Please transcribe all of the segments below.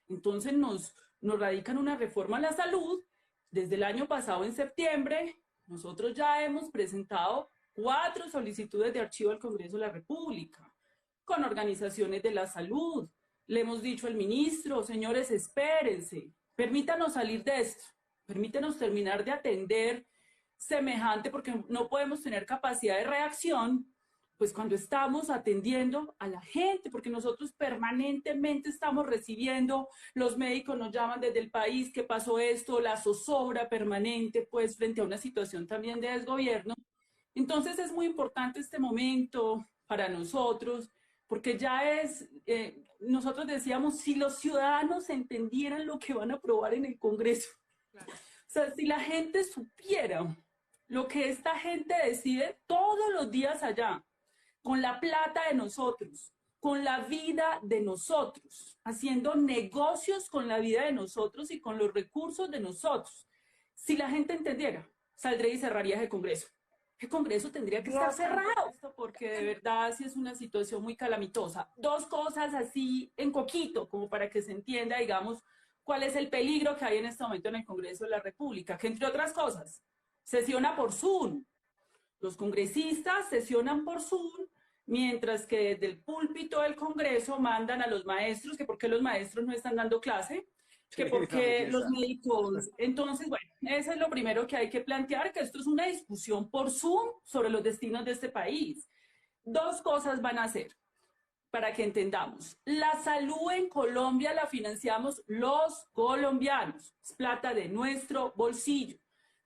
Entonces nos radican una reforma a la salud. Desde el año pasado, en septiembre, nosotros ya hemos presentado 4 solicitudes de archivo al Congreso de la República, con organizaciones de la salud. Le hemos dicho al ministro, señores, espérense, permítanos salir de esto, permítanos terminar de atender semejante, porque no podemos tener capacidad de reacción, pues cuando estamos atendiendo a la gente, porque nosotros permanentemente estamos recibiendo, los médicos nos llaman desde el país, ¿qué pasó esto? La zozobra permanente, pues frente a una situación también de desgobierno. Entonces es muy importante este momento para nosotros, porque ya nosotros decíamos, si los ciudadanos entendieran lo que van a aprobar en el Congreso, claro. O sea, si la gente supiera lo que esta gente decide todos los días allá, con la plata de nosotros, con la vida de nosotros, haciendo negocios con la vida de nosotros y con los recursos de nosotros. Si la gente entendiera, saldría y cerraría ese Congreso. El Congreso tendría que estar cerrado, porque de verdad sí es una situación muy calamitosa. 2 cosas así en coquito, como para que se entienda, digamos, cuál es el peligro que hay en este momento en el Congreso de la República, que entre otras cosas, sesiona por Zoom. Los congresistas sesionan por Zoom, mientras que desde el púlpito del Congreso mandan a los maestros, que por qué los maestros no están dando clase, que porque los médicos. Entonces, bueno, eso es lo primero que hay que plantear, que esto es una discusión por Zoom sobre los destinos de este país. 2 cosas van a hacer para que entendamos. La salud en Colombia la financiamos los colombianos. Es plata de nuestro bolsillo,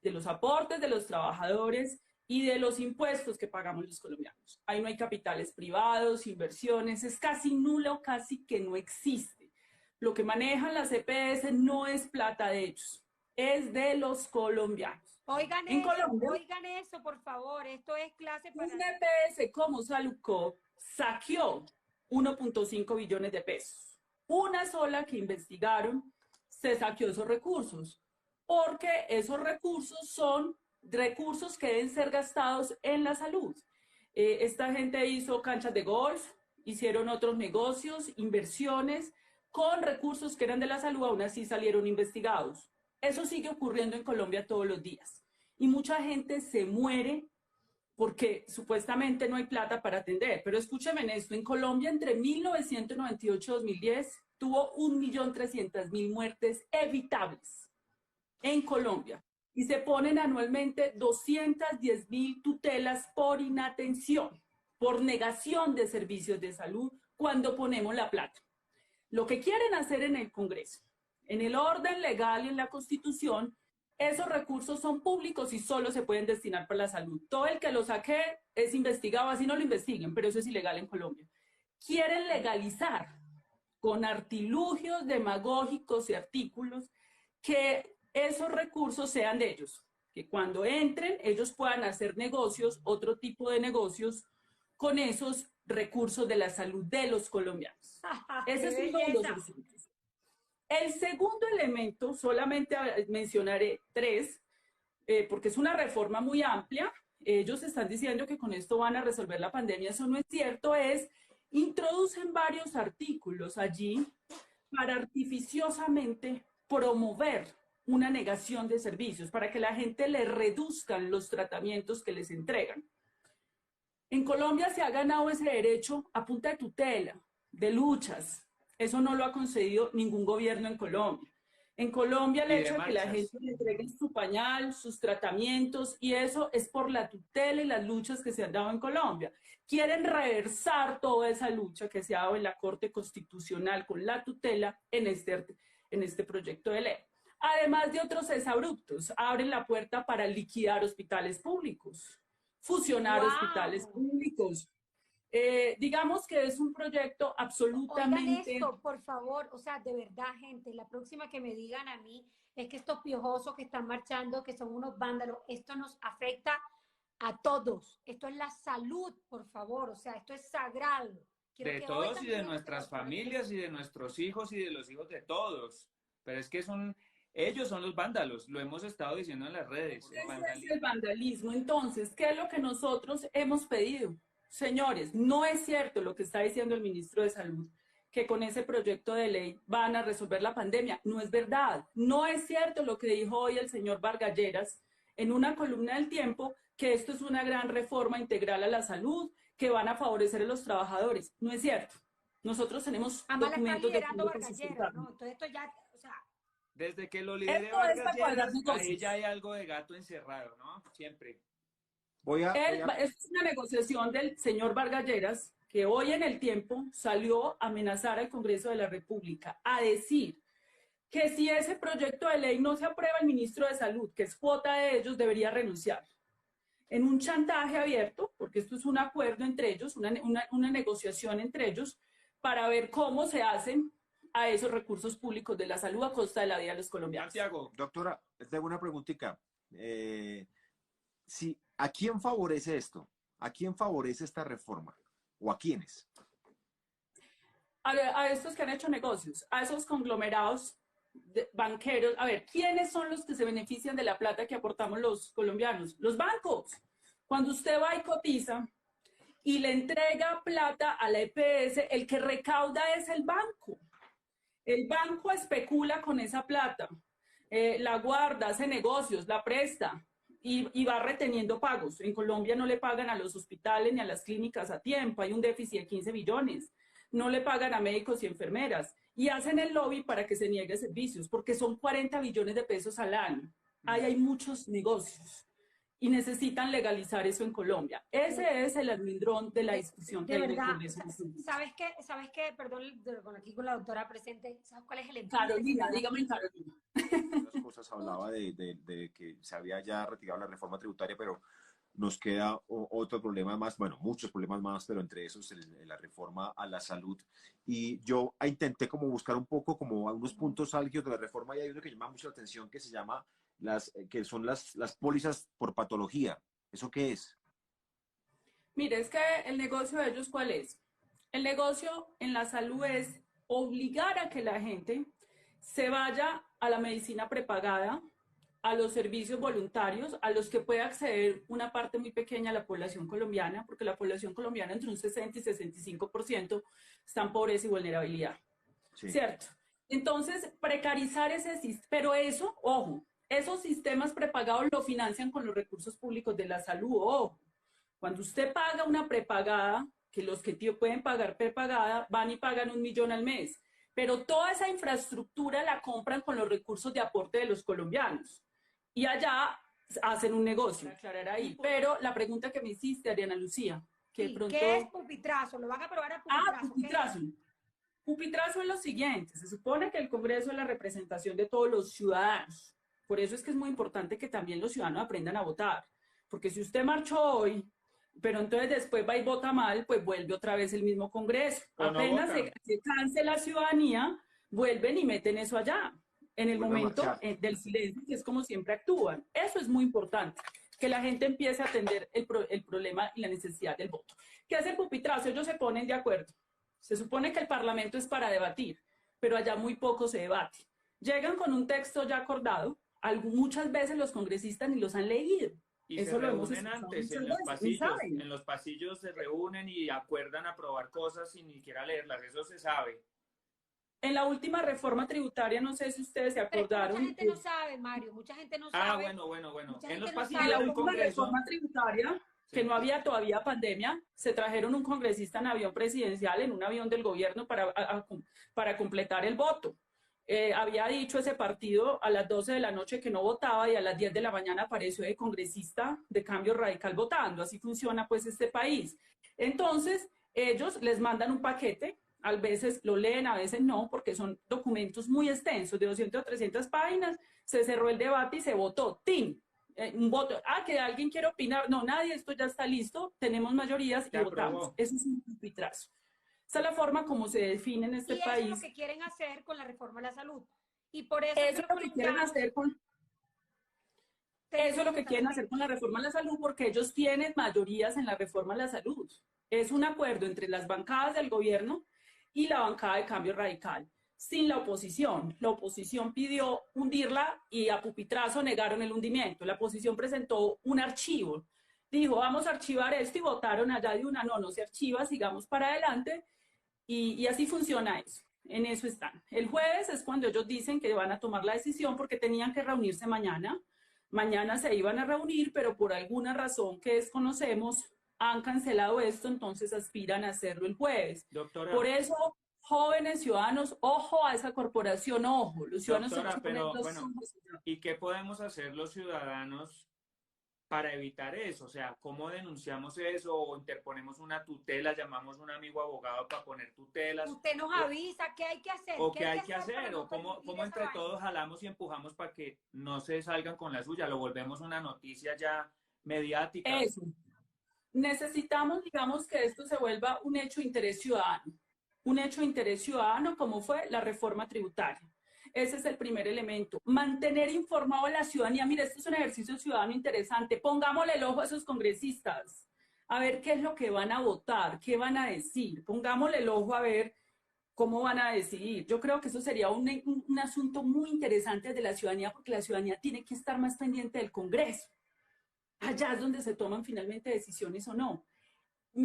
de los aportes de los trabajadores y de los impuestos que pagamos los colombianos. Ahí no hay capitales privados, inversiones, es casi nulo, casi que no existe. Lo que manejan las EPS no es plata de ellos, es de los colombianos. Oigan eso, por favor, esto es clase para... Un EPS como Saluco saqueó 1.5 billones de pesos. Una sola que investigaron se saqueó esos recursos, porque esos recursos son recursos que deben ser gastados en la salud. Esta gente hizo canchas de golf, hicieron otros negocios, inversiones con recursos que eran de la salud, aún así salieron investigados. Eso sigue ocurriendo en Colombia todos los días. Y mucha gente se muere porque supuestamente no hay plata para atender. Pero escúcheme en esto, en Colombia entre 1998 y 2010 tuvo 1.300.000 muertes evitables en Colombia. Y se ponen anualmente 210.000 tutelas por inatención, por negación de servicios de salud cuando ponemos la plata. Lo que quieren hacer en el Congreso, en el orden legal y en la Constitución, esos recursos son públicos y solo se pueden destinar para la salud. Todo el que lo saque es investigado, así no lo investiguen, pero eso es ilegal en Colombia. Quieren legalizar con artilugios demagógicos y artículos que esos recursos sean de ellos, que cuando entren ellos puedan hacer negocios, otro tipo de negocios, con esos recursos de la salud de los colombianos. Ese es uno de los asuntos. El segundo elemento, solamente mencionaré 3, porque es una reforma muy amplia. Ellos están diciendo que con esto van a resolver la pandemia. Eso no es cierto, introducen varios artículos allí para artificiosamente promover una negación de servicios, para que la gente le reduzcan los tratamientos que les entregan. En Colombia se ha ganado ese derecho a punta de tutela, de luchas. Eso no lo ha concedido ningún gobierno en Colombia. En Colombia el hecho de que la gente le entregue su pañal, sus tratamientos, y eso es por la tutela y las luchas que se han dado en Colombia. Quieren reversar toda esa lucha que se ha dado en la Corte Constitucional con la tutela en este proyecto de ley. Además de otros exabruptos, abren la puerta para liquidar hospitales públicos, fusionar hospitales públicos. Digamos que es un proyecto absolutamente... Oigan esto, por favor, o sea, de verdad, gente, la próxima que me digan a mí es que estos piojosos que están marchando, que son unos vándalos, esto nos afecta a todos. Esto es la salud, por favor, o sea, esto es sagrado. De todos y de nuestras familias y de nuestros hijos y de los hijos de todos. Pero es que ellos son los vándalos, lo hemos estado diciendo en las redes. Ese es el vandalismo. Entonces, ¿qué es lo que nosotros hemos pedido? Señores, no es cierto lo que está diciendo el ministro de Salud, que con ese proyecto de ley van a resolver la pandemia. No es verdad. No es cierto lo que dijo hoy el señor Vargas Lleras en una columna del Tiempo, que esto es una gran reforma integral a la salud, que van a favorecer a los trabajadores. No es cierto. Nosotros tenemos Además la está documentos de liderando fondo que Vargas Lleras, sustentarlo. ¿no? Entonces esto ya, o sea, Desde que lo lidere Esto es Vargas para cuadrar Lleras, ahí negocios. ya hay algo de gato encerrado, ¿no? Siempre. Es una negociación del señor Vargas Lleras, que hoy en el Tiempo salió a amenazar al Congreso de la República, a decir que si ese proyecto de ley no se aprueba, el ministro de Salud, que es cuota de ellos, debería renunciar. En un chantaje abierto, porque esto es un acuerdo entre ellos, una negociación entre ellos, para ver cómo se hacen a esos recursos públicos de la salud a costa de la vida de los colombianos. Santiago. Doctora, tengo una preguntita. ¿A quién favorece esto? ¿A quién favorece esta reforma? ¿O a quiénes? A estos que han hecho negocios, a esos conglomerados banqueros. A ver, ¿quiénes son los que se benefician de la plata que aportamos los colombianos? Los bancos. Cuando usted va y cotiza y le entrega plata a la EPS, el que recauda es el banco. El banco especula con esa plata, la guarda, hace negocios, la presta y va reteniendo pagos. En Colombia no le pagan a los hospitales ni a las clínicas a tiempo, hay un déficit de 15 billones. No le pagan a médicos y enfermeras y hacen el lobby para que se niegue servicios, porque son 40 billones de pesos al año. Ahí hay muchos negocios y necesitan legalizar eso en Colombia. Ese es el almendrón de la discusión que hay en el Congreso. ¿Sabes qué? Perdón, aquí con la doctora presente, ¿sabes cuál es el enfoque? Carolina, dígame, Carolina. Unas cosas hablaba de que se había ya retirado la reforma tributaria, pero nos queda otro problema más, bueno, muchos problemas más, pero entre esos la reforma a la salud. Y yo intenté como buscar un poco como algunos puntos álgidos de la reforma y hay uno que llama mucho la atención que se llama que son las pólizas por patología. ¿Eso qué es? Mire, es que el negocio de ellos, ¿cuál es? El negocio en la salud es obligar a que la gente se vaya a la medicina prepagada, a los servicios voluntarios, a los que puede acceder una parte muy pequeña de la población colombiana, porque la población colombiana entre un 60 y 65% está en pobreza y vulnerabilidad. Sí. ¿Cierto? Entonces, precarizar ese sistema, pero eso, ojo, esos sistemas prepagados lo financian con los recursos públicos de la salud, ojo. Cuando usted paga una prepagada, que los que pueden pagar prepagada van y pagan 1 millón al mes, pero toda esa infraestructura la compran con los recursos de aporte de los colombianos. Y allá hacen un negocio, para aclarar ahí. Pero la pregunta que me hiciste, Ariana Lucía, que sí, pronto... ¿qué es pupitrazo? ¿Lo van a aprobar a pupitrazo? Ah, pupitrazo. Pupitrazo es lo siguiente, se supone que el Congreso es la representación de todos los ciudadanos. Por eso es que es muy importante que también los ciudadanos aprendan a votar. Porque si usted marchó hoy, pero entonces después va y vota mal, pues vuelve otra vez el mismo Congreso. Apenas se canse la ciudadanía, vuelven y meten eso allá. En el momento del silencio, que es como siempre actúan. Eso es muy importante, que la gente empiece a atender el problema y la necesidad del voto. ¿Qué hace el pupitrazo? Ellos se ponen de acuerdo. Se supone que el Parlamento es para debatir, pero allá muy poco se debate. Llegan con un texto ya acordado, muchas veces los congresistas ni los han leído. Y eso se lo hemos reúnen antes, en los pasillos se reúnen y acuerdan aprobar cosas sin ni siquiera leerlas, eso se sabe. En la última reforma tributaria, no sé si ustedes se acordaron. Mucha gente no sabe, Mario, mucha gente no sabe. Bueno. En los pasillos de la última reforma tributaria, que no había todavía pandemia, se trajeron un congresista en avión presidencial, en un avión del gobierno para completar el voto. Había dicho ese partido a las 12 de la noche que no votaba y a las 10 de la mañana apareció el congresista de Cambio Radical votando. Así funciona pues este país. Entonces, ellos les mandan un paquete, a veces lo leen, a veces no, porque son documentos muy extensos, de 200 o 300 páginas, se cerró el debate y se votó. ¡Tin! Un voto. Que alguien quiere opinar. No, nadie, esto ya está listo, tenemos mayorías y votamos. Eso es un pupitrazo. Esa es la forma como se define en este país. Eso es lo que quieren hacer con la reforma a la salud. Y por eso es lo que quieren hacer con... Eso es lo que quieren hacer con la reforma a la salud, porque ellos tienen mayorías en la reforma a la salud. Es un acuerdo entre las bancadas del gobierno y la bancada de Cambio Radical, sin la oposición. La oposición pidió hundirla y a pupitrazo negaron el hundimiento. La oposición presentó un archivo. Dijo, vamos a archivar esto y votaron allá de una, no se archiva, sigamos para adelante. Y así funciona eso. En eso están. El jueves es cuando ellos dicen que van a tomar la decisión porque tenían que reunirse mañana. Mañana se iban a reunir, pero por alguna razón que desconocemos han cancelado esto, entonces aspiran a hacerlo el jueves. Doctora, Por eso, jóvenes ciudadanos, ojo a esa corporación, ojo. Los ciudadanos doctora, tenemos que poner pero los bueno, ojos. ¿y qué podemos hacer los ciudadanos para evitar eso? O sea, ¿cómo denunciamos eso o interponemos una tutela, llamamos a un amigo abogado para poner tutelas? Usted nos avisa qué hay que hacer. ¿O qué hay que para hacer? no ¿O cómo permitir esa entre vaina? todos jalamos y empujamos para que no se salgan con la suya? Lo volvemos una noticia ya mediática. Eso. Necesitamos, digamos, que esto se vuelva un hecho de interés ciudadano. Un hecho de interés ciudadano como fue la reforma tributaria. Ese es el primer elemento. Mantener informado a la ciudadanía. Mire, esto es un ejercicio ciudadano interesante. Pongámosle el ojo a esos congresistas. A ver qué es lo que van a votar, qué van a decir. Pongámosle el ojo a ver cómo van a decidir. Yo creo que eso sería un asunto muy interesante de la ciudadanía, porque la ciudadanía tiene que estar más pendiente del Congreso. Allá es donde se toman finalmente decisiones o no.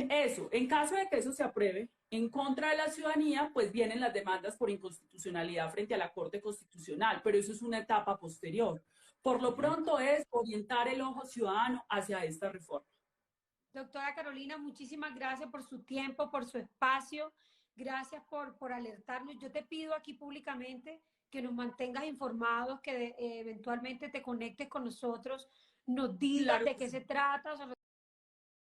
Eso, en caso de que eso se apruebe en contra de la ciudadanía, pues vienen las demandas por inconstitucionalidad frente a la Corte Constitucional, pero eso es una etapa posterior. Por lo pronto es orientar el ojo ciudadano hacia esta reforma. Doctora Carolina, muchísimas gracias por su tiempo, por su espacio. Gracias por alertarnos. Yo te pido aquí públicamente que nos mantengas informados, que eventualmente te conectes con nosotros, nos digas Claro de que qué sí. se trata.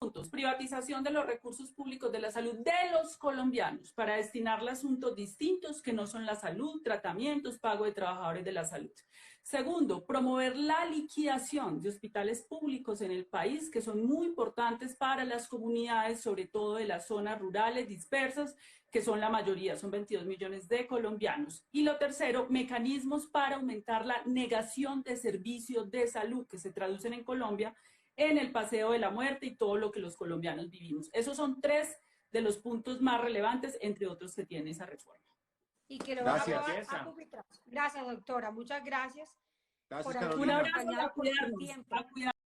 Puntos. Privatización de los recursos públicos de la salud de los colombianos para destinarla a asuntos distintos que no son la salud, tratamientos, pago de trabajadores de la salud. Segundo, promover la liquidación de hospitales públicos en el país que son muy importantes para las comunidades, sobre todo de las zonas rurales dispersas, que son la mayoría, son 22 millones de colombianos. Y lo tercero, mecanismos para aumentar la negación de servicios de salud que se traducen en Colombia en el paseo de la muerte y todo lo que los colombianos vivimos. Esos son tres de los puntos más relevantes, entre otros, que tiene esa reforma. Y que lo Gracias. vamos a publicar. Gracias, doctora. Muchas gracias. Gracias, por habernos Un Carolina. abrazo, acompañado a por su cuidarnos, tiempo. a cuidarnos.